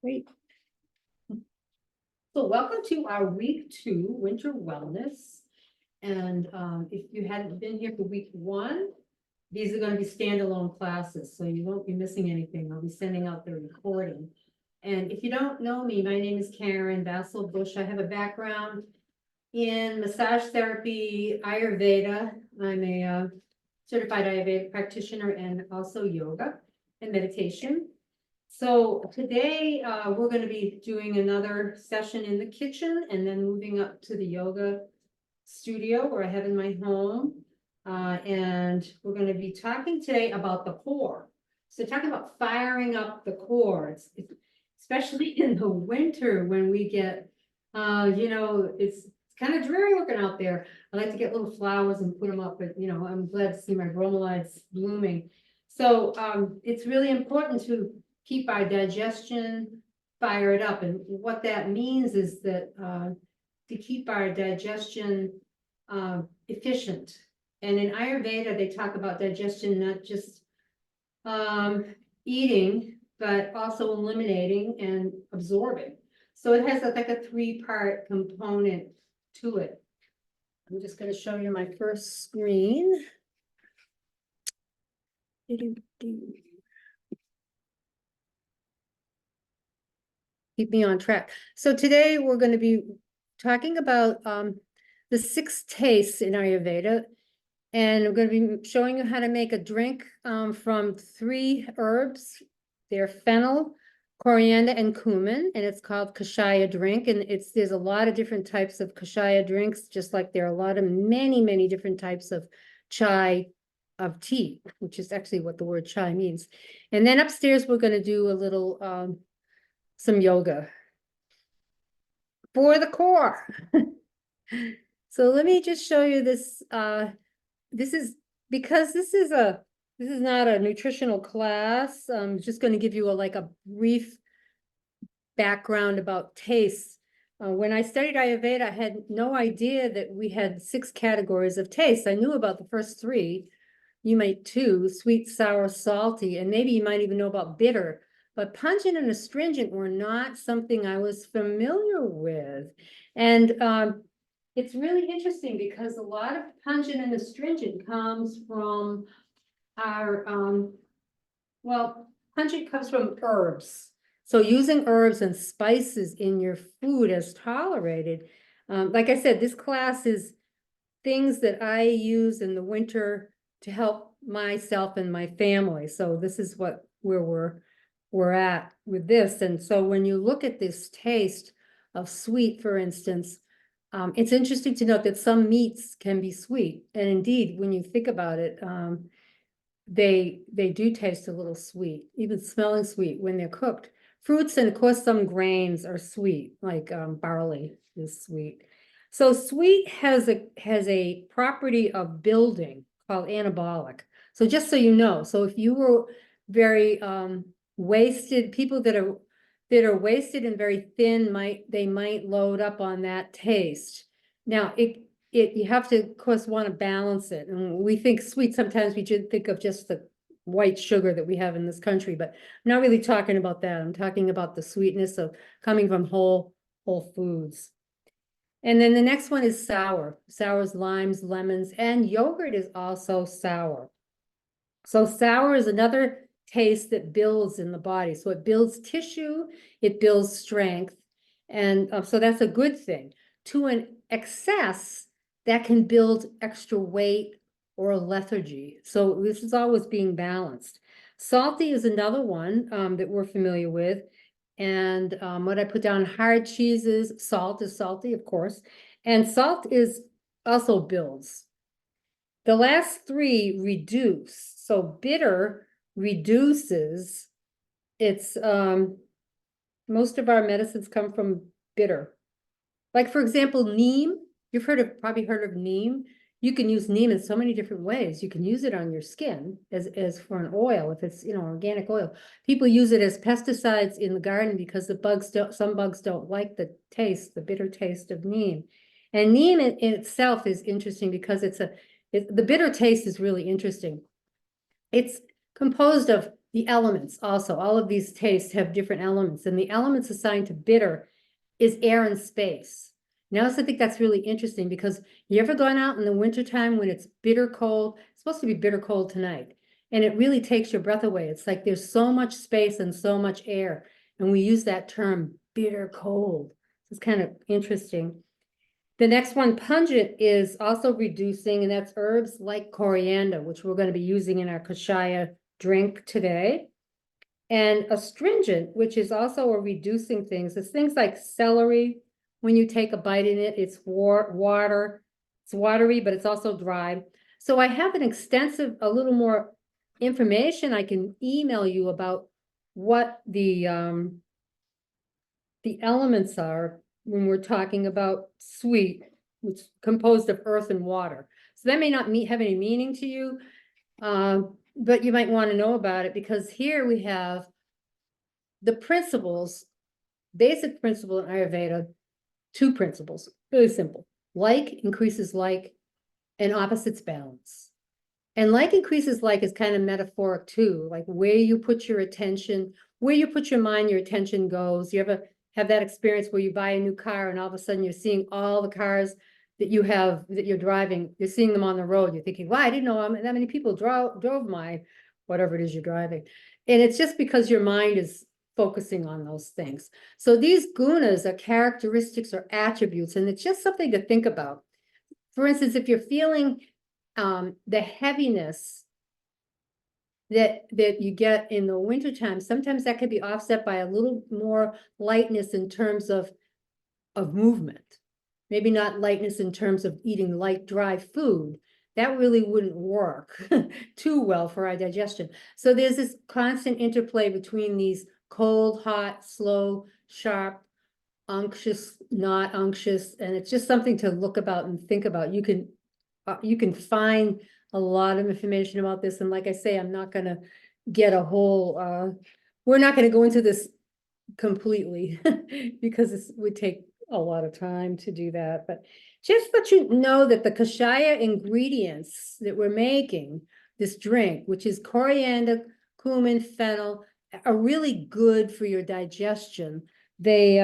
Great. So welcome to our week 2 winter wellness. And if you hadn't been here for week 1, these are going to be standalone classes, so you won't be missing anything. I'll be sending out the recording. And if you don't know me, my name is Karen Vasil-Busch. I have a background in massage therapy, Ayurveda. I'm a certified Ayurveda practitioner and also yoga and meditation. So today we're going to be doing another session in the kitchen and then moving up to the yoga studio where I have in my home. And we're going to be talking today about the core. So talking about firing up the core, especially in the winter when we get, it's kind of dreary looking out there. I like to get little flowers and put them up, but I'm glad to see my bromeliads blooming. So it's really important to keep our digestion fired up. And what that means is that to keep our digestion efficient. And in Ayurveda, they talk about digestion, not just eating, but also eliminating and absorbing. So it has like a 3-part component to it. I'm just going to show you my first screen. Keep me on track. So today we're going to be talking about the 6 tastes in Ayurveda, and we're going to be showing you how to make a drink from 3 herbs. They're fennel, coriander, and cumin, and it's called kashaya drink. And there's a lot of different types of kashaya drinks, just like there are a lot of many different types of chai, of tea, which is actually what the word chai means. And then upstairs we're going to do a little some yoga for the core. So let me just show you this. This is not a nutritional class. I'm just going to give you a brief background about taste. When I studied Ayurveda, I had no idea that we had 6 categories of taste. I knew about the first 3. You might 2, sweet, sour, salty, and maybe you might even know about bitter. But pungent and astringent were not something I was familiar with. And it's really interesting because a lot of pungent and astringent comes from our, pungent comes from herbs. So using herbs and spices in your food as tolerated. Like I said, this class is things that I use in the winter to help myself and my family. So this is where we're at with this. And so when you look at this taste of sweet, for instance, it's interesting to note that some meats can be sweet. And indeed, when you think about it, they do taste a little sweet, even smelling sweet when they're cooked. Fruits and of course some grains are sweet, like barley is sweet. So sweet has a property of building called anabolic. So just so you know, so if you were very wasted, people that are wasted and very thin might load up on that taste. Now you have to, of course, want to balance it. And we think sweet, sometimes we should think of just the white sugar that we have in this country, but I'm not really talking about that. I'm talking about the sweetness of coming from whole foods. And then the next one is sour. Sour is limes, lemons, and yogurt is also sour. So sour is another taste that builds in the body. So it builds tissue, it builds strength. And so that's a good thing. To an excess, that can build extra weight or lethargy. So this is always being balanced. Salty is another one that we're familiar with. And what I put down, hard cheeses, salt is salty, of course. And salt is also builds. The last 3 reduce. So bitter reduces. It's most of our medicines come from bitter. Like for example, neem. You've probably heard of neem. You can use neem in so many different ways. You can use it on your skin as for an oil, if it's organic oil. People use it as pesticides in the garden because some bugs don't like the bitter taste of neem. And neem in itself is interesting because the bitter taste is really interesting. It's composed of the elements also, all of these tastes have different elements, and the elements assigned to bitter is air and space. Now, I think that's really interesting because you ever gone out in the wintertime when it's bitter cold? It's supposed to be bitter cold tonight, and it really takes your breath away. It's like there's so much space and so much air, and we use that term bitter cold. It's kind of interesting. The next one, pungent, is also reducing, and that's herbs like coriander, which we're going to be using in our kashaya drink today. And astringent, which is also a reducing things, is things like celery. When you take a bite in it, it's water. It's watery, but it's also dry. So I have an extensive, a little more information I can email you about what the elements are when we're talking about sweet, which is composed of earth and water. So that may not have any meaning to you, but you might want to know about it because here we have the principles, basic principle in Ayurveda, 2 principles, really simple. Like increases like, and opposites balance. And like increases like is kind of metaphoric too, like where you put your attention, where you put your mind, your attention goes. You ever have that experience where you buy a new car and all of a sudden you're seeing all the cars that you have, that you're driving, you're seeing them on the road. You're thinking, wow, I didn't know that many people drove my, whatever it is you're driving. And it's just because your mind is focusing on those things. So these gunas are characteristics or attributes, and it's just something to think about. For instance, if you're feeling the heaviness that you get in the wintertime, sometimes that could be offset by a little more lightness in terms of movement. Maybe not lightness in terms of eating light, dry food. That really wouldn't work too well for our digestion. So there's this constant interplay between these cold, hot, slow, sharp, unctuous, not unctuous, and it's just something to look about and think about. You can find a lot of information about this, and like I say, I'm not going to get a whole. We're not going to go into this completely because it would take a lot of time to do that. But just let you know that the kashaya ingredients that we're making this drink, which is coriander, cumin, fennel, are really good for your digestion. They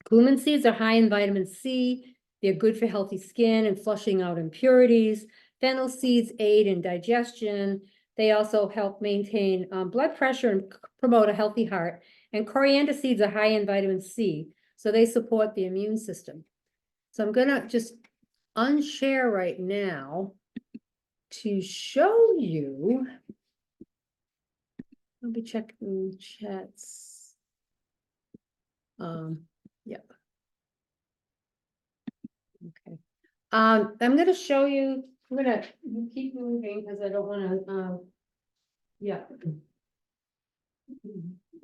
cumin seeds are high in vitamin C. They're good for healthy skin and flushing out impurities. Fennel seeds aid in digestion. They also help maintain blood pressure and promote a healthy heart. And coriander seeds are high in vitamin C, so they support the immune system. So I'm gonna just unshare right now to show you. I'll be checking chats. Yep. Okay. I'm gonna show you. I'm gonna keep moving because I don't want to. Yeah.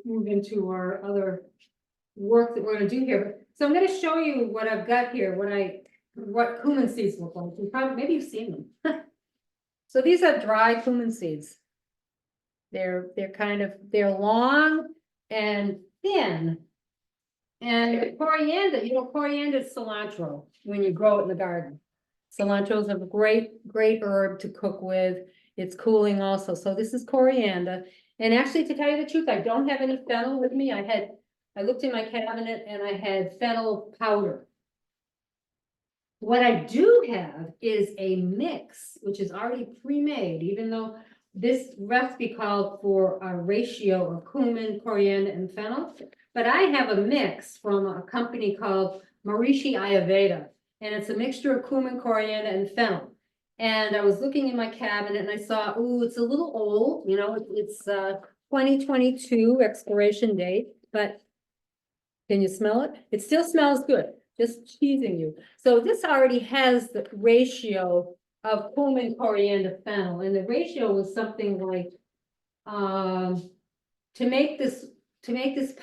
Move into our other work that we're going to do here. So I'm going to show you what I've got here. What cumin seeds look like. Maybe you've seen them. So these are dry cumin seeds. They're long and thin. And coriander is cilantro when you grow it in the garden. Cilantro is a great herb to cook with. It's cooling also. So this is coriander. And actually, to tell you the truth, I don't have any fennel with me. I looked in my cabinet and I had fennel powder. What I do have is a mix, which is already pre-made, even though this recipe called for a ratio of cumin, coriander, and fennel. But I have a mix from a company called Maharishi Ayurveda, and it's a mixture of cumin, coriander, and fennel. And I was looking in my cabinet and I saw, oh, it's a little old, it's 2022 expiration date, but can you smell it? It still smells good, just teasing you. So this already has the ratio of cumin, coriander, fennel, and the ratio was something like, to make this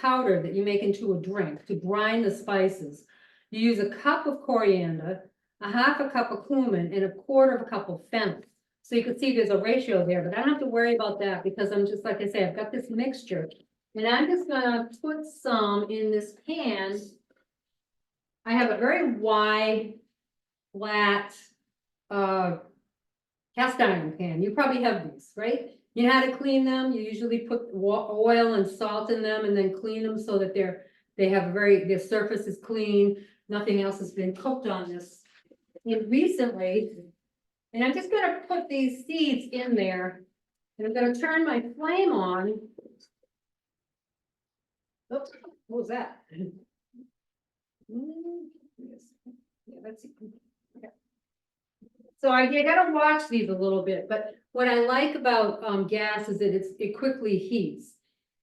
powder that you make into a drink, to grind the spices, you use a cup of coriander, a half a cup of cumin, and a quarter of a cup of fennel. So you can see there's a ratio there, but I don't have to worry about that because I'm just, like I say, I've got this mixture. And I'm just gonna put some in this pan. I have a very wide, flat, cast iron pan. You probably have these, right? You know how to clean them? You usually put oil and salt in them and then clean them so that their surface is clean. Nothing else has been cooked on this. And recently, and I'm just gonna put these seeds in there, and I'm gonna turn my flame on. Oops, what was that? Yes. Yeah, let's see. Okay. So you gotta watch these a little bit, but what I like about gas is that it quickly heats.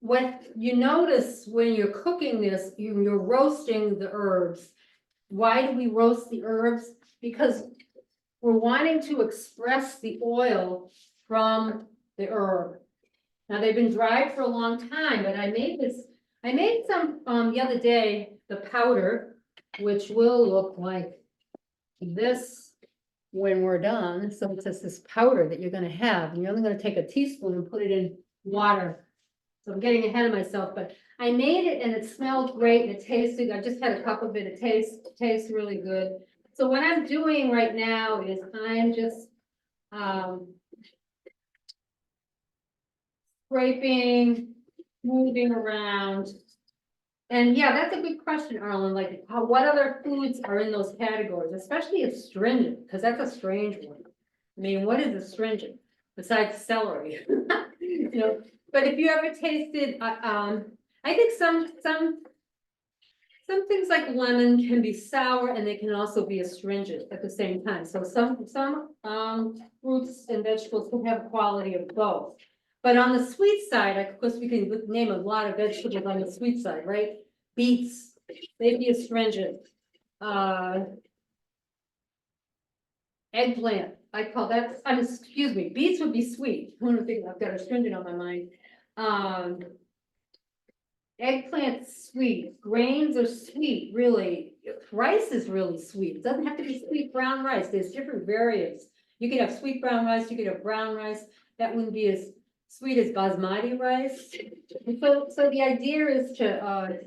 What you notice when you're cooking this, you're roasting the herbs. Why do we roast the herbs? Because we're wanting to express the oil from the herb. Now they've been dried for a long time, but I made some the other day, the powder, which will look like this when we're done. So it's just this powder that you're gonna have, and you're only gonna take a teaspoon and put it in water. So I'm getting ahead of myself, but I made it and it smelled great and it tasted, I just had a cup of it, it tastes really good. So what I'm doing right now is I'm just scraping, moving around. And yeah, that's a good question, Arlen, like what other foods are in those categories, especially astringent, because that's a strange one. I mean, what is astringent besides celery? You know, but if you ever tasted, I think some things like lemon can be sour and they can also be astringent at the same time. So some fruits and vegetables can have a quality of both. But on the sweet side, of course, we can name a lot of vegetables on the sweet side, right? Beets, they'd be astringent. Eggplant, I call that, excuse me, beets would be sweet. I don't think I've got astringent on my mind. Eggplant sweet, grains are sweet, really. Rice is really sweet. It doesn't have to be sweet brown rice. There's different variants. You could have sweet brown rice, you could have brown rice. That wouldn't be as sweet as basmati rice. And so the idea is to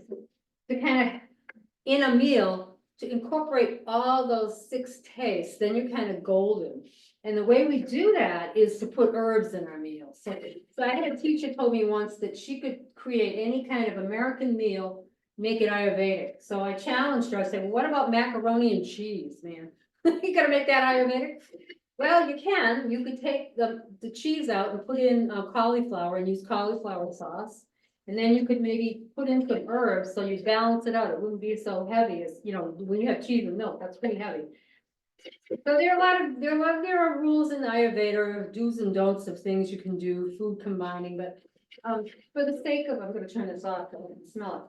kind of, in a meal, to incorporate all those 6 tastes, then you're kind of golden. And the way we do that is to put herbs in our meals. So I had a teacher told me once that she could create any kind of American meal, make it Ayurvedic. So I challenged her. I said, well, what about macaroni and cheese, man? You gotta make that Ayurvedic? Well, you can. You could take the cheese out and put in cauliflower and use cauliflower sauce. And then you could maybe put in some herbs so you balance it out. It wouldn't be so heavy as, you know, when you have cheese and milk, that's pretty heavy. So there are rules in Ayurveda, do's and don'ts of things you can do, food combining, but for the sake of, I'm gonna turn this off, so I can smell it.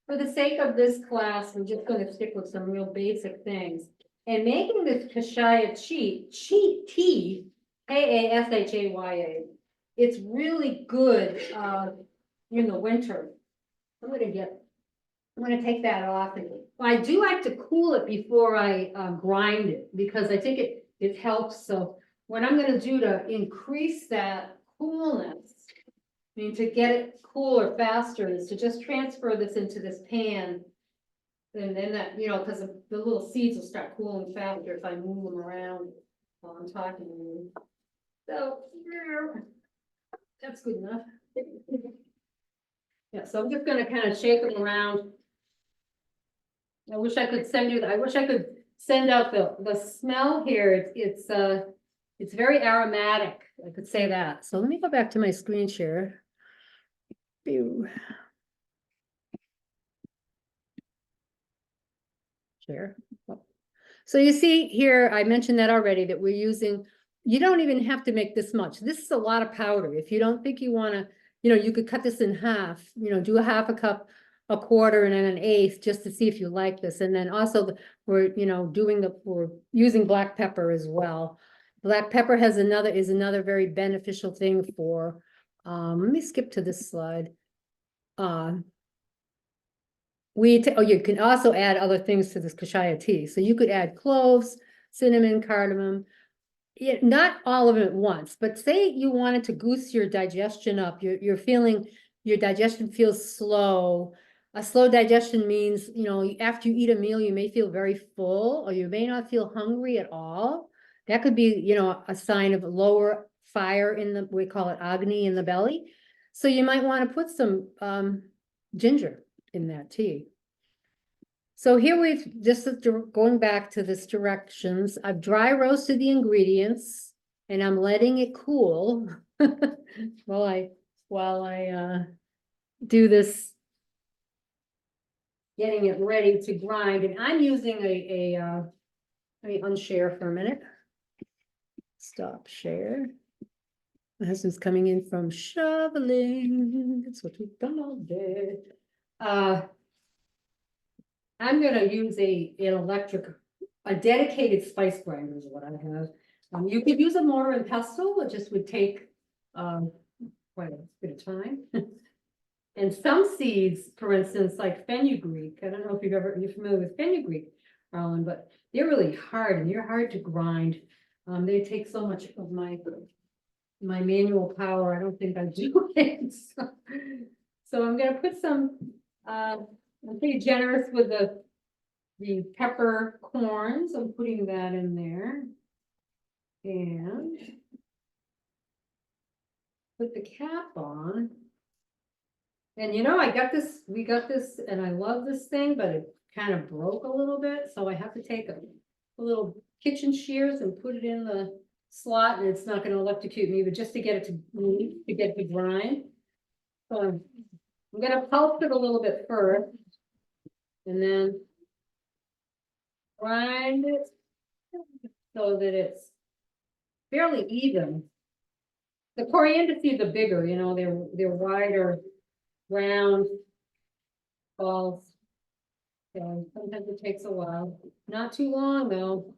For the sake of this class, we're just gonna stick with some real basic things. And making this kashaya tea, Kaashaya, it's really good in the winter. I'm gonna take that off, and I do like to cool it before I grind it, because I think it helps. So what I'm gonna do to increase that coolness, I mean, to get it cooler faster, is to just transfer this into this pan. And then that, you know, because the little seeds will start cooling faster if I move them around while I'm talking to you. So that's good enough. Yeah, so I'm just gonna kind of shake them around. I wish I could send out the smell here. It's very aromatic. I could say that. So let me go back to my screen share. Share. So you see here, I mentioned that already, that we're using, you don't even have to make this much. This is a lot of powder. If you don't think you want to, you know, you could cut this in half, you know, do a half a cup, a quarter, and then an eighth, just to see if you like this. And then also we're using black pepper as well. Black pepper is another very beneficial thing for, let me skip to this slide. You can also add other things to this kashaya tea. So you could add cloves, cinnamon, cardamom. Yeah, not all of it at once, but say you wanted to goose your digestion up. You're feeling, your digestion feels slow. A slow digestion means, you know, after you eat a meal, you may feel very full, or you may not feel hungry at all. That could be, you know, a sign of lower fire in the, we call it Agni in the belly. So you might want to put some ginger in that tea. So here we've just going back to this directions. I've dry roasted the ingredients and I'm letting it cool while I do this, getting it ready to grind. And I'm using let me unshare for a minute. Stop share. My husband's coming in from shoveling. That's what we've done all day. I'm gonna use a dedicated spice grinder is what I have. You could use a mortar and pestle, it just would take quite a bit of time. And some seeds, for instance, like fenugreek, I don't know if you're familiar with fenugreek, Arlen, but they're really hard and they're hard to grind. They take so much of my manual power. I don't think I do it. So I'm gonna put some, I'm pretty generous with the pepper corns. I'm putting that in there. And put the cap on. And you know, we got this, and I love this thing, but it kind of broke a little bit. So I have to take a little kitchen shears and put it in the slot, and it's not going to electrocute me, but just to get it to move, to get it to grind. So I'm going to pulse it a little bit first, and then grind it so that it's fairly even. The coriander seeds are bigger, you know, they're wider, round balls. So sometimes it takes a while. Not too long though,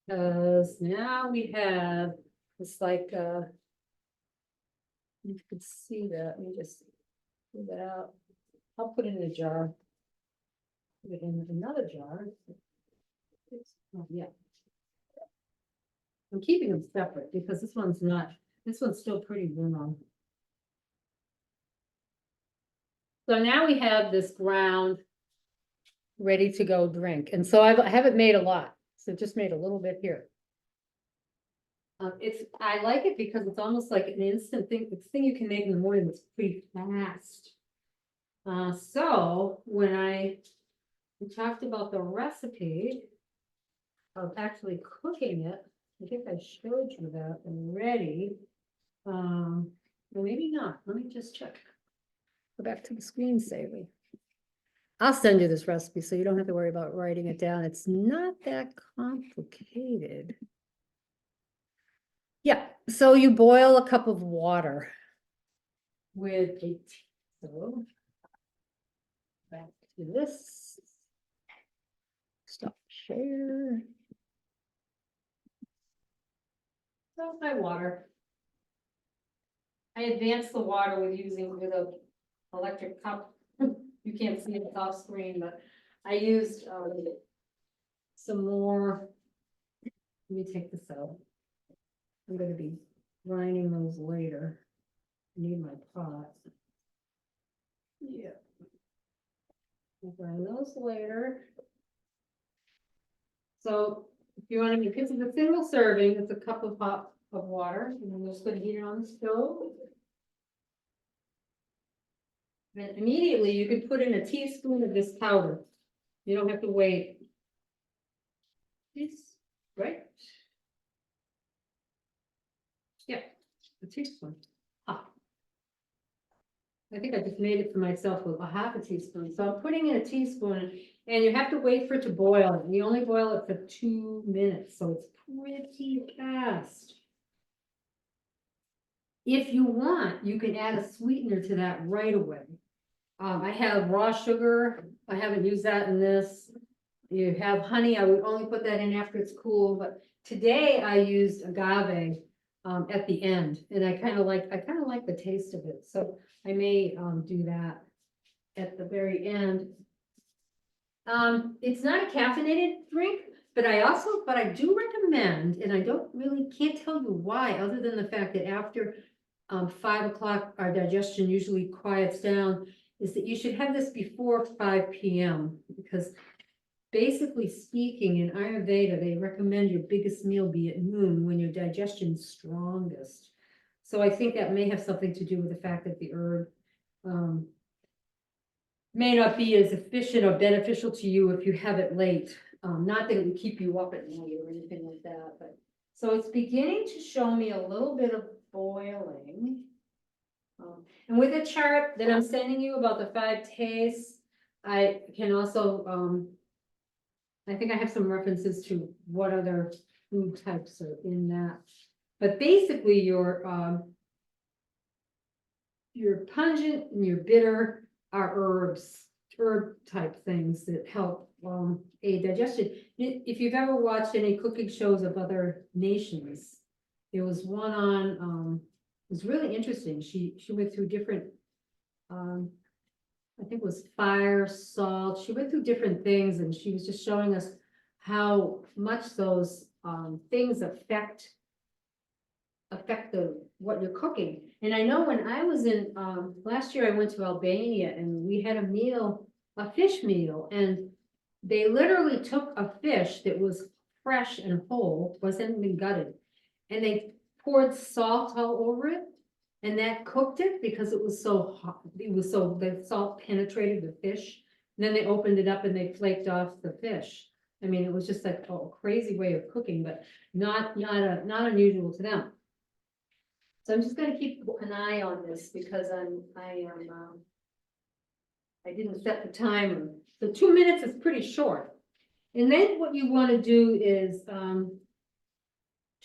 because now we have it's like you can see that. Let me just pull that out. I'll put it in a jar. Put it in another jar. Oh, yeah. I'm keeping them separate because this one's still pretty warm. So now we have this ground ready to go drink. And so I haven't made a lot. So just made a little bit here. I like it because it's almost like an instant thing. It's a thing you can make in the morning that's pretty fast. So when we talked about the recipe of actually cooking it, I think I showed you that already. Well, maybe not. Let me just check. Go back to the screensaver. I'll send you this recipe so you don't have to worry about writing it down. It's not that complicated. Yeah, so you boil a cup of water with a so back to this. Stop share. So my water. I advanced the water with an electric cup. You can't see it off screen, but I used some more. Let me take this out. I'm going to be grinding those later. I need my pot. Yeah. I'll grind those later. So if you want to make this a single serving, it's a cup of water, and I'm just going to heat it on the stove. And immediately you can put in a teaspoon of this powder. You don't have to wait. This, right? Yeah, a teaspoon. I think I just made it for myself with a half a teaspoon. So I'm putting in a teaspoon, and you have to wait for it to boil. And you only boil it for 2 minutes, so it's pretty fast. If you want, you can add a sweetener to that right away. I have raw sugar. I haven't used that in this. You have honey. I would only put that in after it's cool. But today I used agave at the end, and I kind of like the taste of it. So I may do that at the very end. It's not a caffeinated drink, but I do recommend, and I can't tell you why, other than the fact that after 5 o'clock, our digestion usually quiets down, is that you should have this before 5 p.m. because basically speaking, in Ayurveda, they recommend your biggest meal be at noon when your digestion's strongest. So I think that may have something to do with the fact that the herb may not be as efficient or beneficial to you if you have it late. Not that it would keep you up at night or anything like that, but. So it's beginning to show me a little bit of boiling. And with the chart that I'm sending you about the 5 tastes, I can also, I think I have some references to what other food types are in that. But basically your pungent and your bitter are herb type things that help aid digestion. If you've ever watched any cooking shows of other nations, there was one on, it was really interesting. She went through different, I think it was fire, salt. She went through different things and she was just showing us how much those things affect what you're cooking. And I know when I was in last year, I went to Albania and we had a fish meal, and they literally took a fish that was fresh and whole, wasn't been gutted, and they poured salt all over it, and that cooked it because it was so hot. The salt penetrated the fish. And then they opened it up and they flaked off the fish. I mean, it was just like a crazy way of cooking, but not unusual to them. So I'm just gonna keep an eye on this because I didn't set the timer. So 2 minutes is pretty short. And then what you want to do is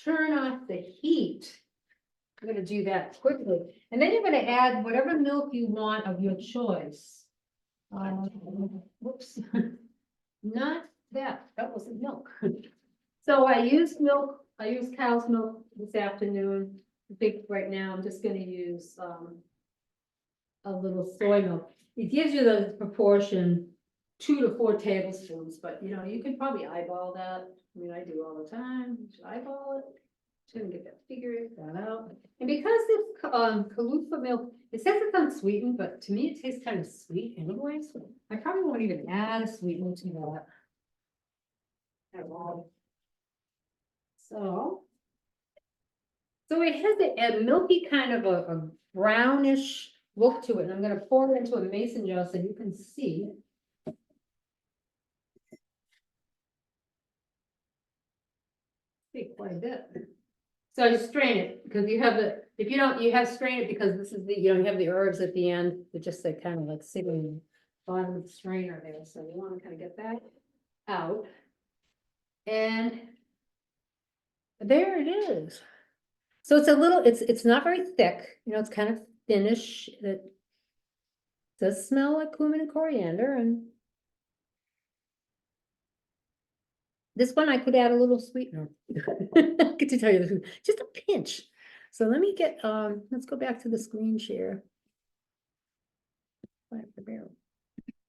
turn off the heat. I'm gonna do that quickly. And then you're gonna add whatever milk you want of your choice. Whoops, not that, that wasn't milk. So I used cow's milk this afternoon. I think right now I'm just gonna use a little soy milk. It gives you the proportion 2 to 4 tablespoons, but you know, you can probably eyeball that. I mean, I do all the time. You should eyeball it. Shouldn't get that figure that out. And because this Kalufa milk, it says it's unsweetened, but to me it tastes kind of sweet anyway. So I probably won't even add a sweetener to that at all. So it has a milky kind of a brownish look to it. And I'm going to pour it into a mason jar so you can see. See quite a bit. So you strain it because you have if you don't, you have strain it because this is you have the herbs at the end that just like kind of like sitting in the bottom of the strainer there. So you want to kind of get that out. And there it is. So it's a little, it's not very thick, it's kind of thinnish. It does smell like cumin and coriander, and this one I could add a little sweetener. I get to tell you the truth, just a pinch. So let me get, let's go back to the screen share.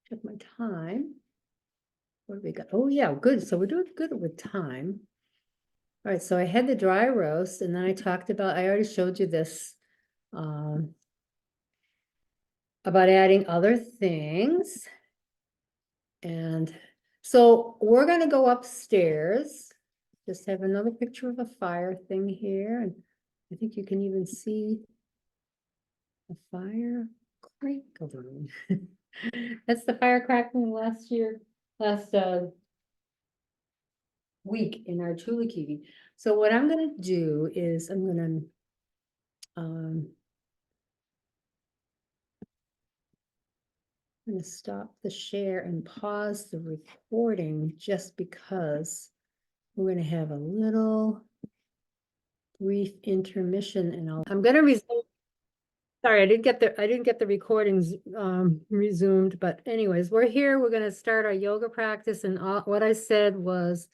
Check my time. What do we got? Oh yeah, good. So we're doing good with time. All right, so I had the dry roast, and then I talked about, I already showed you this, about adding other things. And so we're gonna go upstairs. Just have another picture of a fire thing here, and I think you can even see the fire crackling. That's the fire crackling last week in our Chulikivi. So what I'm gonna do is I'm gonna stop the share and pause the recording just because we're gonna have a little brief intermission, and I'm gonna resume. Sorry, I didn't get the recordings resumed, but anyways, we're here. We're gonna start our yoga practice, and what I said was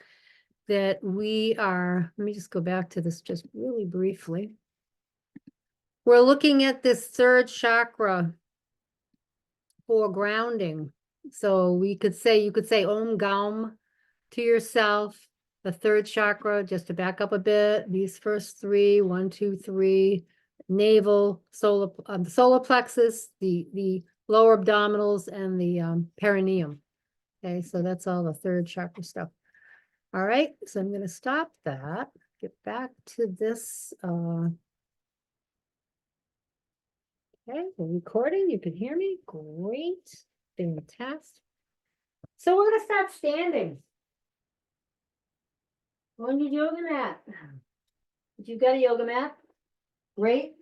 that we are, let me just go back to this just really briefly. We're looking at this third chakra for grounding. So you could say Om Gaum to yourself, the third chakra, just to back up a bit, these first 3, 1, 2, 3, navel, the solar plexus, the lower abdominals, and the perineum. Okay, so that's all the third chakra stuff. All right, so I'm going to stop that, get back to this Okay, we're recording. You can hear me. Great. Fantastic. So we're gonna start standing on your yoga mat. If you've got a yoga mat, great.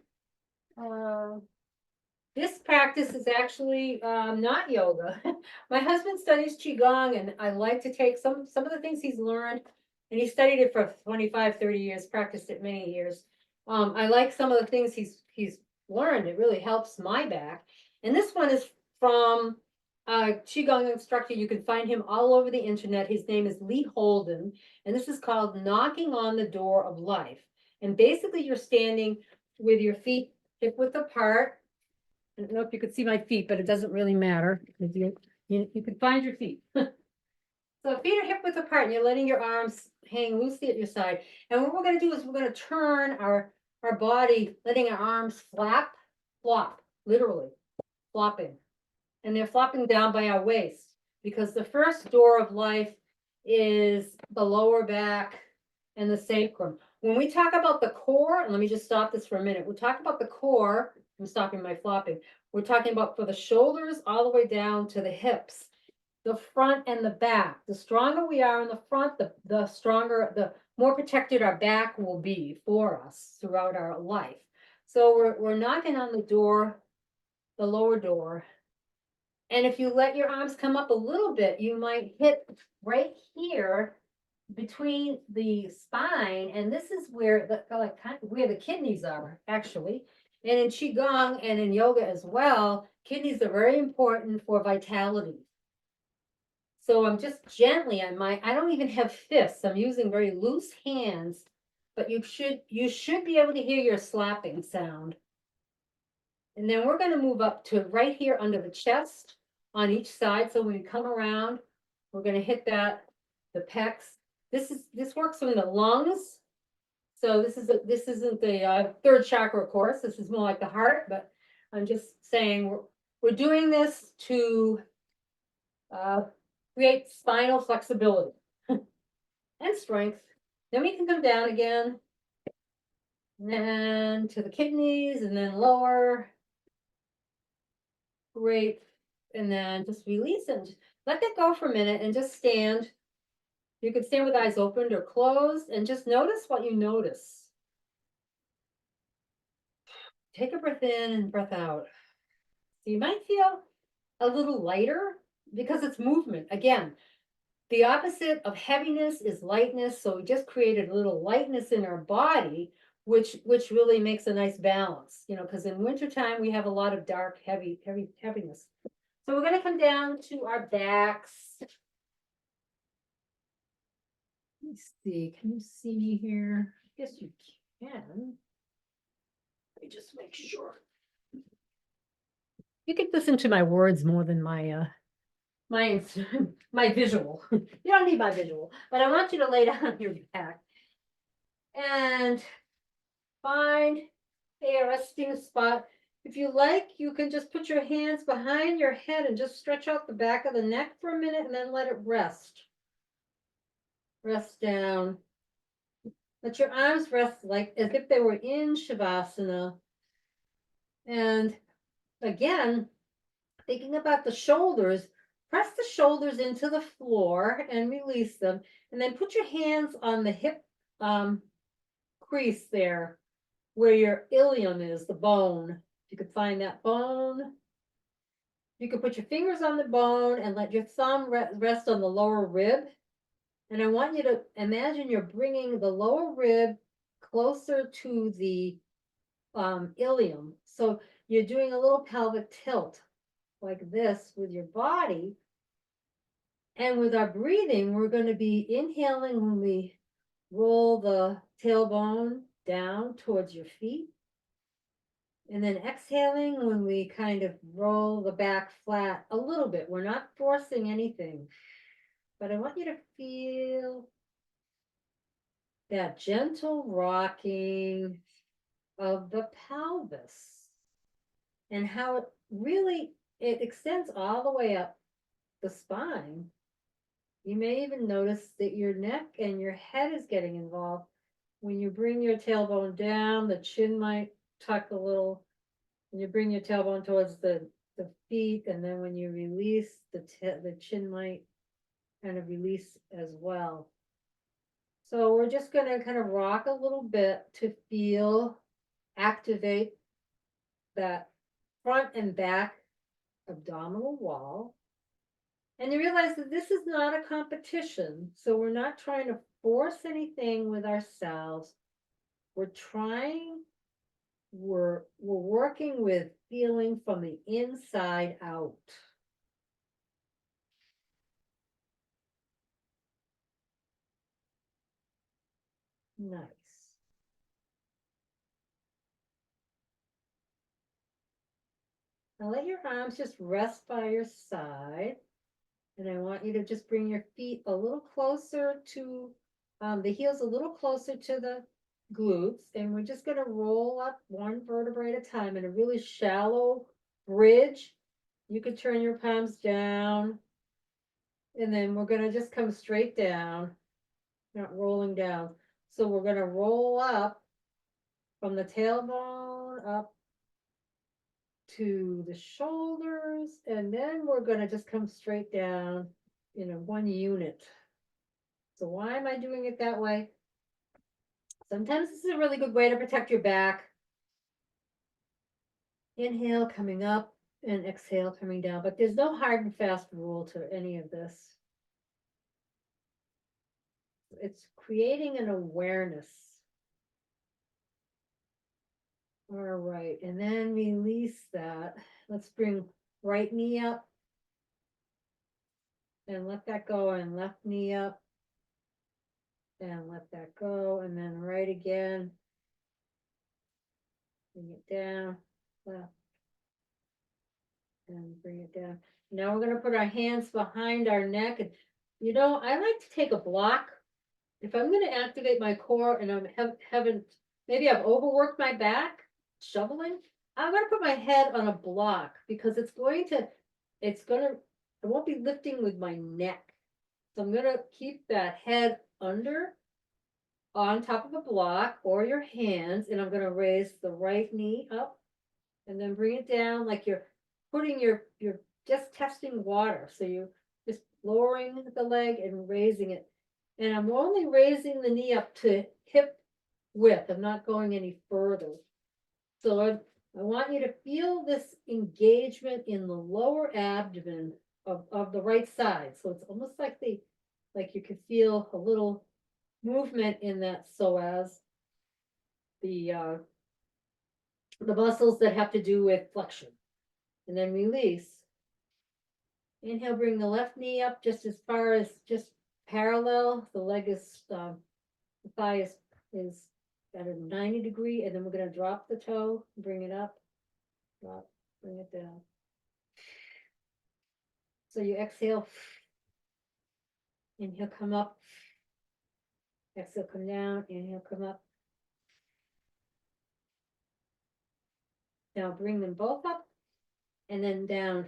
This practice is actually not yoga. My husband studies Qigong, and I like to take some of the things he's learned, and he studied it for 25, 30 years, practiced it many years. I like some of the things he's learned. It really helps my back. And this one is from a Qigong instructor. You can find him all over the internet. His name is Lee Holden, and this is called Knocking on the Door of Life. And basically, you're standing with your feet hip width apart. I don't know if you could see my feet, but it doesn't really matter because you can find your feet. So feet are hip width apart, and you're letting your arms hang loosely at your side. And what we're going to do is we're going to turn our body, letting our arms flop, literally flopping. And they're flopping down by our waist, because the first door of life is the lower back and the sacrum. When we talk about the core, and let me just stop this for a minute. We'll talk about the core. I'm stopping my flopping. We're talking about for the shoulders all the way down to the hips, the front and the back. The stronger we are in the front, the stronger, the more protected our back will be for us throughout our life. So we're knocking on the door, the lower door. And if you let your arms come up a little bit, you might hit right here between the spine, and this is where where the kidneys are, actually. And in Qigong and in yoga as well, kidneys are very important for vitality. So I'm just gently on I don't even have fists. I'm using very loose hands, but you should be able to hear your slapping sound. And then we're going to move up to right here under the chest on each side. So when we come around, we're going to hit the pecs. This works from the lungs. So this isn't the third chakra, of course. This is more like the heart, but I'm just saying we're doing this to create spinal flexibility and strength. Then we can come down again, and to the kidneys, and then lower. Great. And then just release and let that go for a minute and just stand. You could stand with eyes opened or closed, and just notice what you notice. Take a breath in and breath out. So you might feel a little lighter because it's movement. Again, the opposite of heaviness is lightness. So we just created a little lightness in our body, which really makes a nice balance, because in wintertime we have a lot of dark, heaviness. So we're going to come down to our backs. Let me see. Can you see me here? I guess you can. Let me just make sure. You can listen to my words more than my visual. You don't need my visual, but I want you to lay down on your back and find a resting spot. If you like, you can just put your hands behind your head and just stretch out the back of the neck for a minute and then let it rest. Rest down. Let your arms rest like as if they were in Shavasana. And again, thinking about the shoulders, press the shoulders into the floor and release them. And then put your hands on the hip crease there where your ilium is, the bone. You could find that bone. You can put your fingers on the bone and let your thumb rest on the lower rib. And I want you to imagine you're bringing the lower rib closer to the ilium. So you're doing a little pelvic tilt like this with your body. And with our breathing, we're going to be inhaling when we roll the tailbone down towards your feet. And then exhaling when we kind of roll the back flat a little bit. We're not forcing anything, but I want you to feel that gentle rocking of the pelvis and how it extends all the way up the spine. You may even notice that your neck and your head is getting involved. When you bring your tailbone down, the chin might tuck a little. And you bring your tailbone towards the feet, and then when you release, the chin might kind of release as well. So we're just gonna kind of rock a little bit to activate that front and back abdominal wall. And you realize that this is not a competition. So we're not trying to force anything with ourselves. We're working with feeling from the inside out. Nice. Now let your arms just rest by your side. And I want you to just bring your feet a little closer to the heels, a little closer to the glutes. And we're just going to roll up one vertebrae at a time in a really shallow bridge. You could turn your palms down. And then we're going to just come straight down, not rolling down. So we're going to roll up from the tailbone up to the shoulders, and then we're going to just come straight down in a one unit. So why am I doing it that way? Sometimes this is a really good way to protect your back. Inhale, coming up, and exhale, coming down. But there's no hard and fast rule to any of this. It's creating an awareness. All right, and then release that. Let's bring right knee up and let that go, and left knee up and let that go, and then right again. Bring it down, left, and bring it down. Now we're going to put our hands behind our neck. And I like to take a block. If I'm going to activate my core and maybe I've overworked my back, shoveling, I'm going to put my head on a block because I won't be lifting with my neck. So I'm going to keep that head on top of a block or your hands, and I'm going to raise the right knee up and then bring it down like you're just testing water. So you're just lowering the leg and raising it. And I'm only raising the knee up to hip width. I'm not going any further. So I want you to feel this engagement in the lower abdomen of the right side. So it's almost like you can feel a little movement in that psoas, the muscles that have to do with flexion. And then release. Inhale, bring the left knee up just as far as just parallel. The leg is, the thigh is at a 90 degree, and then we're going to drop the toe, bring it up, drop, bring it down. So you exhale, inhale, come up, exhale, come down, inhale, come up. Now bring them both up, and then down,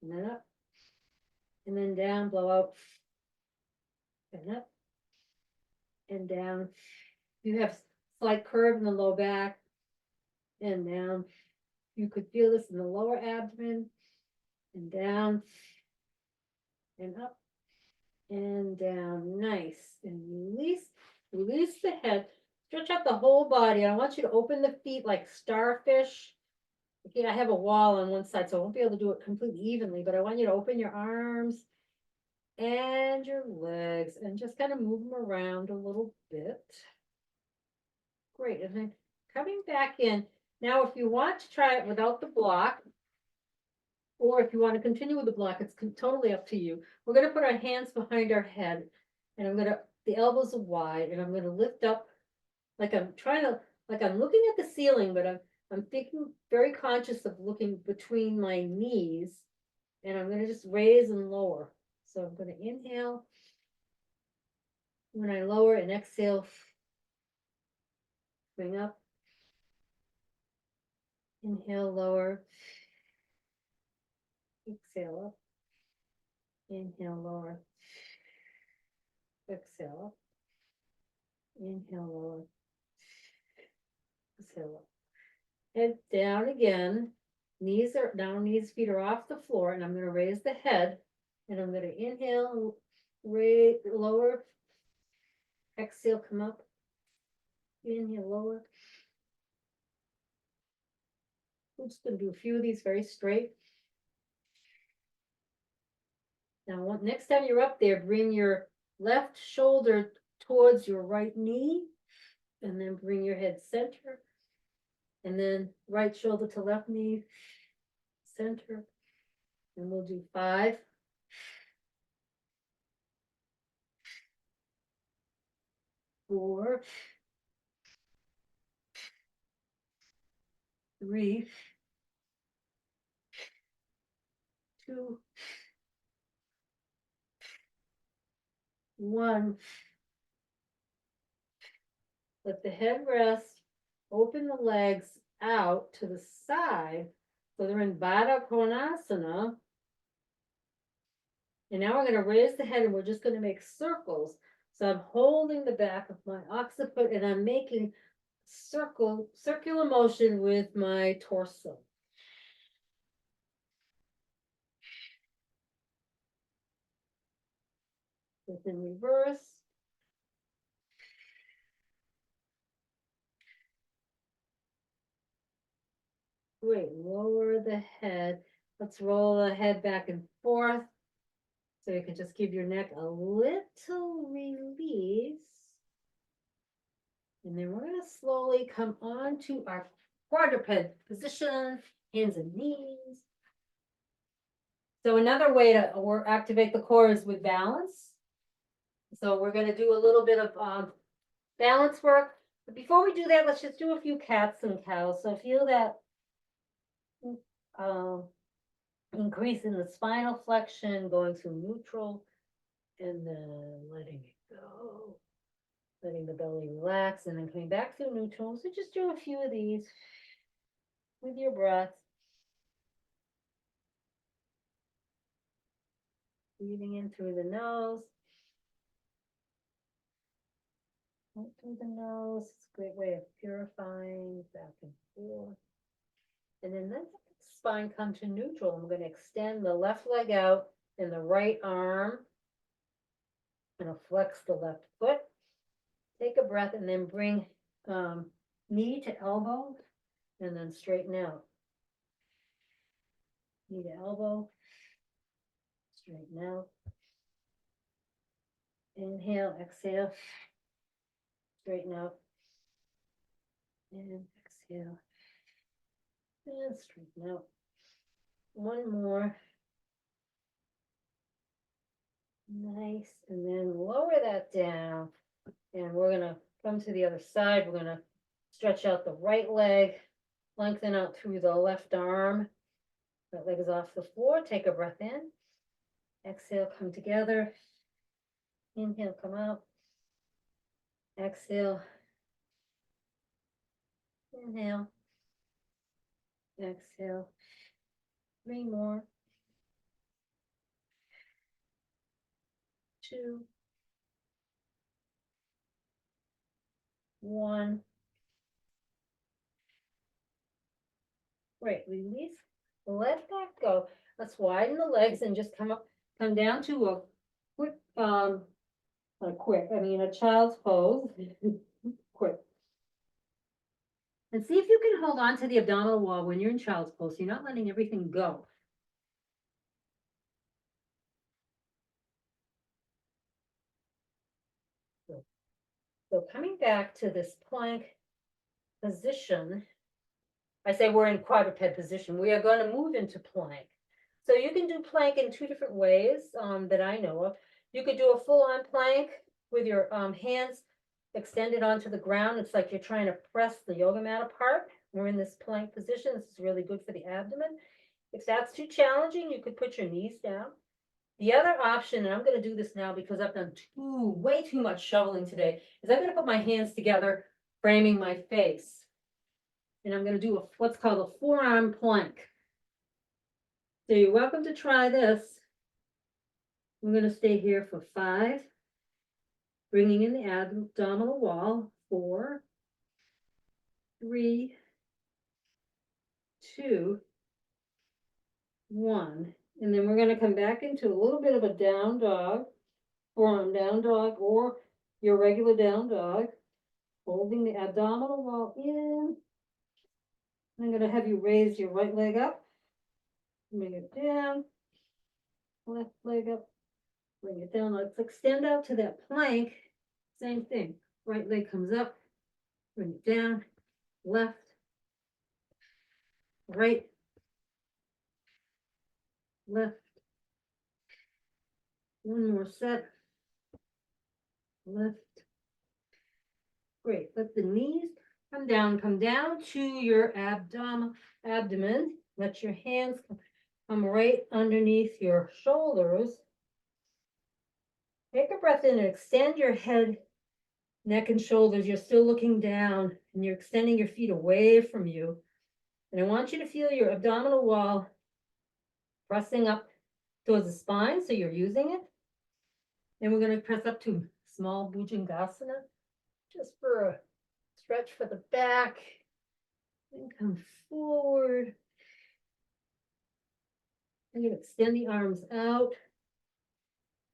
and then up, and then down, blow out, and up, and down. You have slight curve in the low back, and down. You could feel this in the lower abdomen, and down, and up, and down. Nice. And release the head. Stretch out the whole body. I want you to open the feet like starfish. Okay, I have a wall on one side, so I won't be able to do it completely evenly, but I want you to open your arms and your legs and just kind of move them around a little bit. Great. And then coming back in. Now, if you want to try it without the block, or if you want to continue with the block, it's totally up to you. We're going to put our hands behind our head, and the elbows are wide, and I'm going to lift up like I'm looking at the ceiling, but I'm thinking very conscious of looking between my knees, and I'm going to just raise and lower. So I'm going to inhale when I lower, and exhale, bring up, inhale, lower, exhale up, inhale, lower, exhale up, inhale, lower, exhale up. Head down again. Knees are down, feet are off the floor, and I'm gonna raise the head. And I'm gonna inhale, raise, lower. Exhale, come up. Inhale, lower. I'm just gonna do a few of these very straight. Now, next time you're up there, bring your left shoulder towards your right knee, and then bring your head center, and then right shoulder to left knee, center, and we'll do 5, 4, 3, 2, 1. Let the head rest. Open the legs out to the side. So they're in Baddha Konasana. And now we're going to raise the head and we're just going to make circles. So I'm holding the back of my occiput and I'm making circular motion with my torso. In reverse. Great, lower the head. Let's roll the head back and forth. So you can just give your neck a little release. And then we're going to slowly come on to our quadruped position, hands and knees. So another way to activate the core is with balance. So we're going to do a little bit of balance work. But before we do that, let's just do a few cats and cows. So feel that increase in the spinal flexion, going to neutral, and then letting it go. Letting the belly relax, and then coming back to neutral. So just do a few of these with your breath. Breathing in through the nose. Out through the nose. It's a great way of purifying back and forth. And then let the spine come to neutral. I'm going to extend the left leg out and the right arm. I'm going to flex the left foot. Take a breath and then bring knee to elbow and then straighten out. Knee to elbow. Straighten out. Inhale, exhale. Straighten out. And exhale. And straighten out. One more. Nice. And then lower that down. And we're going to come to the other side. We're going to stretch out the right leg. Lengthen out through the left arm. That leg is off the floor. Take a breath in. Exhale, come together. Inhale, come out. Exhale. Inhale. Exhale. 3 more. 2. 1. Great. Release. Let that go. Let's widen the legs and just come down to a quick, a child's pose. Quick. And see if you can hold on to the abdominal wall when you're in child's pose. You're not letting everything go. So coming back to this plank position, I say we're in quadruped position. We are going to move into plank. So you can do plank in 2 different ways that I know of. You could do a full-on plank with your hands extended onto the ground. It's like you're trying to press the yoga mat apart. We're in this plank position. This is really good for the abdomen. If that's too challenging, you could put your knees down. The other option, and I'm going to do this now because I've done way too much shoveling today, is I'm going to put my hands together, framing my face. And I'm going to do what's called a forearm plank. So you're welcome to try this. I'm going to stay here for 5, bringing in the abdominal wall. 4, 3, 2, 1. And then we're going to come back into a little bit of a down dog, forearm down dog, or your regular down dog, holding the abdominal wall in. I'm going to have you raise your right leg up, bring it down, left leg up, bring it down. Let's extend out to that plank. Same thing. Right leg comes up, bring it down, left, right, left. One more set. Left. Great. Let the knees come down to your abdomen. Let your hands come right underneath your shoulders. Take a breath in and extend your head, neck, and shoulders. You're still looking down and you're extending your feet away from you. And I want you to feel your abdominal wall pressing up towards the spine, so you're using it. And we're going to press up to small Bhujangasana, just for a stretch for the back. And come forward. I'm going to extend the arms out.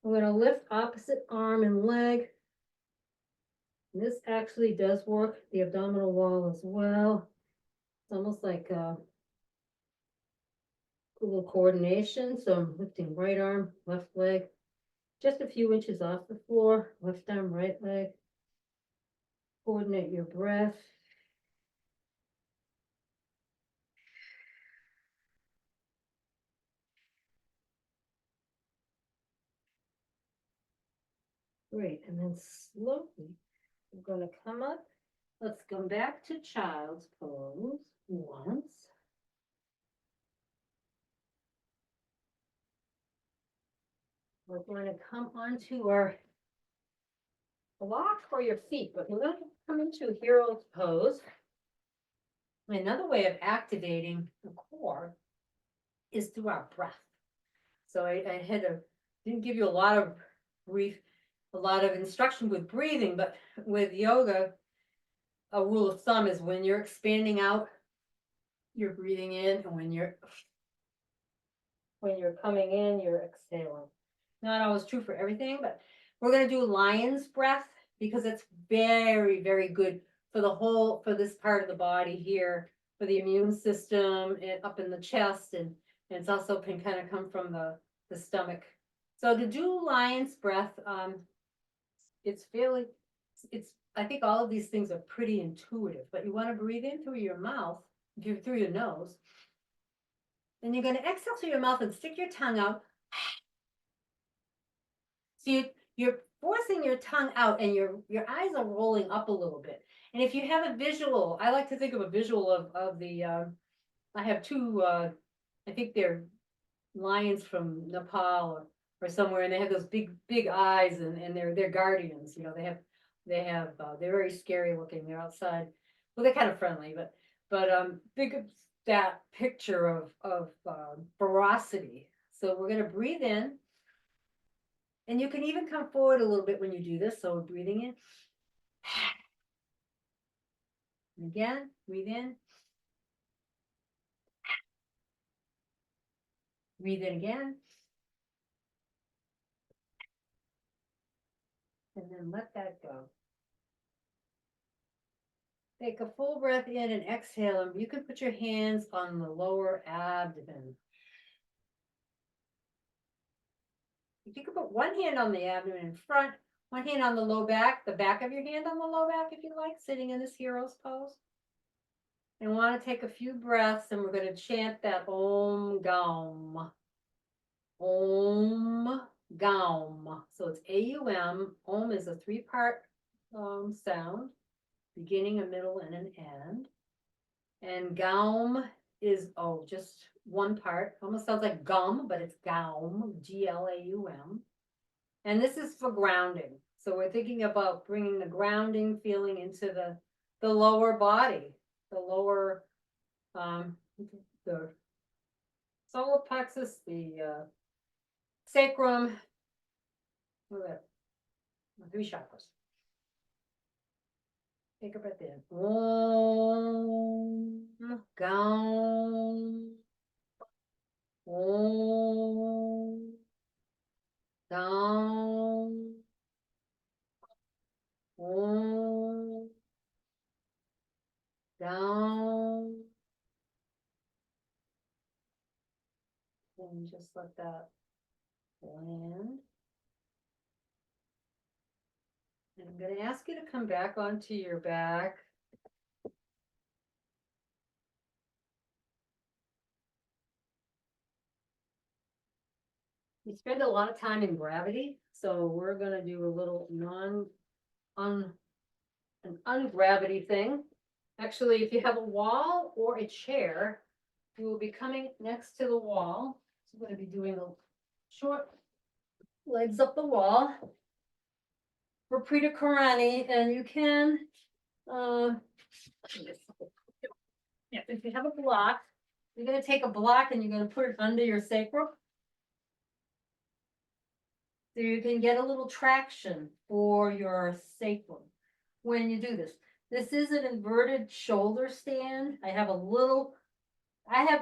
I'm going to lift opposite arm and leg. And this actually does work the abdominal wall as well. It's almost like a little coordination. So I'm lifting right arm, left leg, just a few inches off the floor. Left arm, right leg. Coordinate your breath. Great. And then slowly, we're going to come up. Let's come back to child's pose once. We're going to come onto our block for your feet, but we're going to come into hero's pose. Another way of activating the core is through our breath. So I didn't give you a lot of instruction with breathing, but with yoga, a rule of thumb is when you're expanding out, you're breathing in, and when you're coming in, you're exhaling. Not always true for everything, but we're going to do lion's breath because it's very, very good for this part of the body here, for the immune system and up in the chest, and it's also can kind of come from the stomach. So to do lion's breath, I think all of these things are pretty intuitive, but you want to breathe in through your mouth, through your nose. Then you're going to exhale through your mouth and stick your tongue out. So you're forcing your tongue out and your eyes are rolling up a little bit. And if you have a visual, I like to think of a visual of the, I have two, I think they're lions from Nepal or somewhere, and they have those big eyes, and they're guardians. You know, they're very scary looking. They're outside. Well, they're kind of friendly, but think of that picture of ferocity. So we're going to breathe in. And you can even come forward a little bit when you do this. So we're breathing in. And again, breathe in. Breathe in again. And then let that go. Take a full breath in and exhale. And you can put your hands on the lower abdomen. You can put one hand on the abdomen in front, one hand on the low back, the back of your hand on the low back if you like, sitting in this hero's pose. And want to take a few breaths, and we're going to chant that Om Gaum. Om Gaum. So it's A-U-M. Om is a 3-part sound, beginning, a middle, and an end. And Gaum is, just one part. Almost sounds like gum, but it's Gaum, G-L-A-U-M. And this is for grounding. So we're thinking about bringing the grounding feeling into the lower body, the lower, the solar plexus, the sacrum, the 3 chakras. Take a breath in. Om, Gam. Om, Gam. Om, Gam. And just let that land. And I'm going to ask you to come back onto your back. We spend a lot of time in gravity, so we're going to do a little an ungravity thing. Actually, if you have a wall or a chair, you will be coming next to the wall. So I'm going to be doing a short legs up the wall for Prita Karani, and you can, if you have a block, you're going to take a block and you're going to put it under your sacrum. So you can get a little traction for your sacrum when you do this. This is an inverted shoulder stand. I have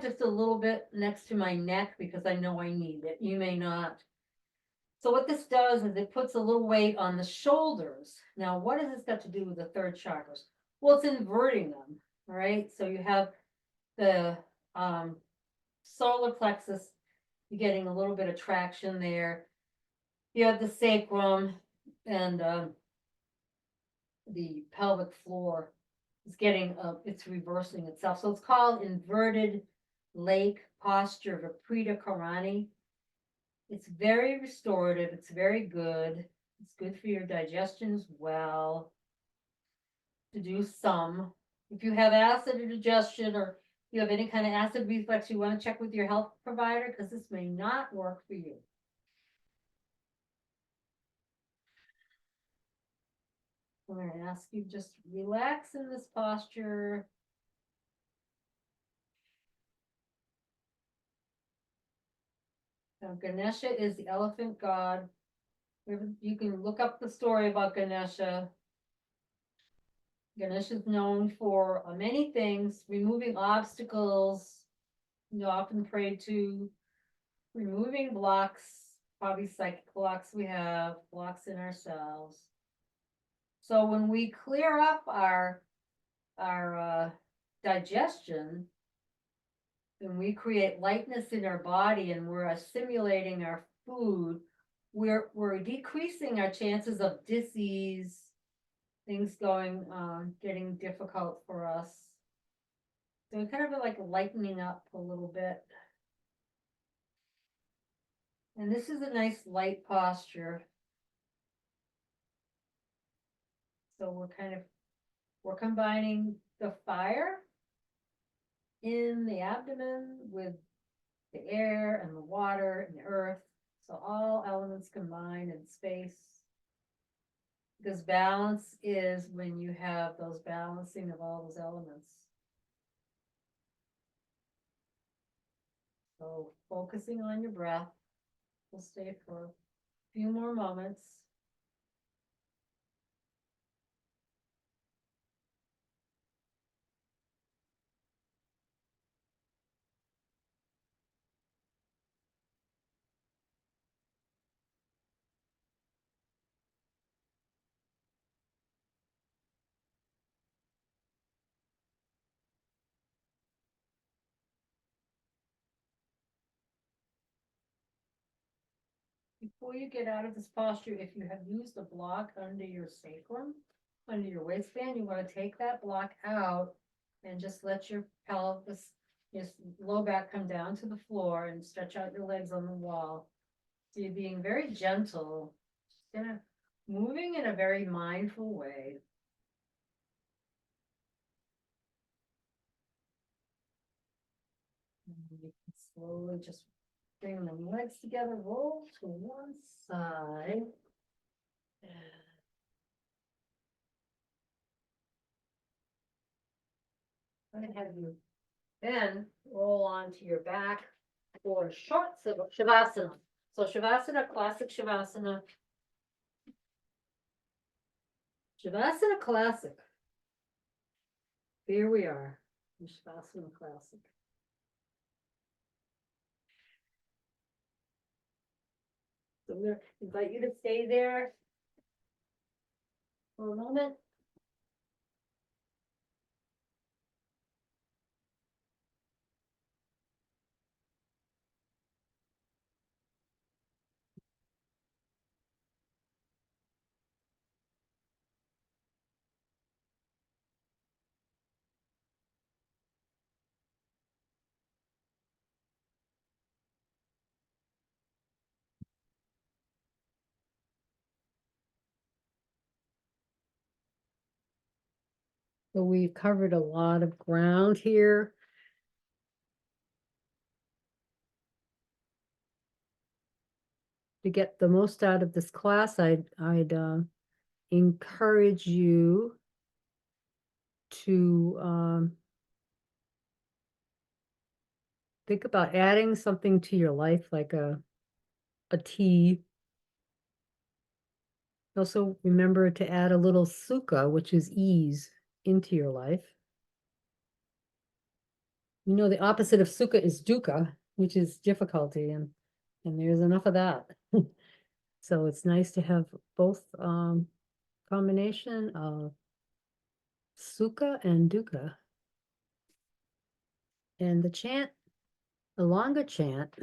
just a little bit next to my neck because I know I need it. You may not. So what this does is it puts a little weight on the shoulders. Now, what has this got to do with the third chakras? Well, it's inverting them, all right? So you have the solar plexus, you're getting a little bit of traction there. You have the sacrum and the pelvic floor is getting, it's reversing itself. So it's called inverted lake posture, Viprita Karani. It's very restorative. It's very good. It's good for your digestion as well. To do some. If you have acid indigestion or you have any kind of acid reflux, you want to check with your health provider because this may not work for you. I'm going to ask you just relax in this posture. Now, Ganesha is the elephant god. You can look up the story about Ganesha. Ganesha is known for many things, removing obstacles, often prayed to, removing blocks, probably psychic blocks we have, blocks in ourselves. So when we clear up our digestion, and we create lightness in our body and we're assimilating our food, we're decreasing our chances of disease, things getting difficult for us. So kind of like lightening up a little bit. And this is a nice light posture. So we're combining the fire in the abdomen with the air and the water and the earth. So all elements combined in space. Because balance is when you have those balancing of all those elements. So focusing on your breath. We'll stay for a few more moments. Before you get out of this posture, if you have used a block under your sacrum, under your waistband, you want to take that block out and just let your pelvis, your low back come down to the floor and stretch out your legs on the wall. So you're being very gentle, just kind of moving in a very mindful way. And you can slowly just bring the legs together, roll to one side. I'm going to have you then roll onto your back for a short Shavasana. So Shavasana, classic Shavasana. Shavasana classic Here we are, Vishvasana Classic. So I'm gonna invite you to stay there for a moment. So we've covered a lot of ground here. To get the most out of this class, I'd encourage you to think about adding something to your life, like a tea. Also, remember to add a little sukha, which is ease, into your life. You know, the opposite of sukha is dukkha, which is difficulty, and there's enough of that. So it's nice to have both combination of sukha and dukkha. And the chant, the longer chant,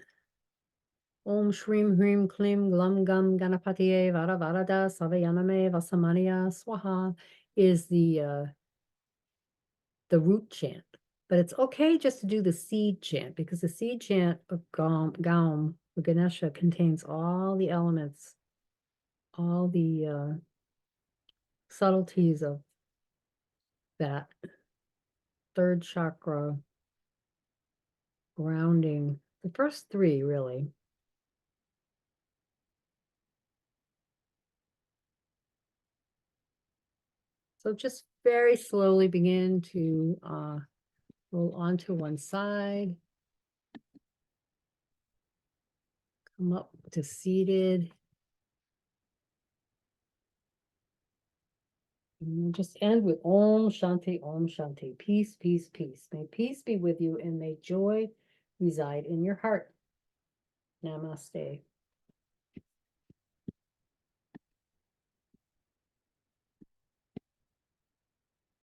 Om Shrim Hrim Klim Glum Gum Ganapatiye Vara Varada Savayaname Vasamaniya Swaha, is the root chant. But it's okay just to do the seed chant, because the seed chant of Gaum, the Ganesha, contains all the elements, all the subtleties of that third chakra grounding, the first three really. So just very slowly begin to roll onto one side, come up to seated. And we'll just end with Om Shanti, peace, peace, peace. May peace be with you and may joy reside in your heart. Namaste.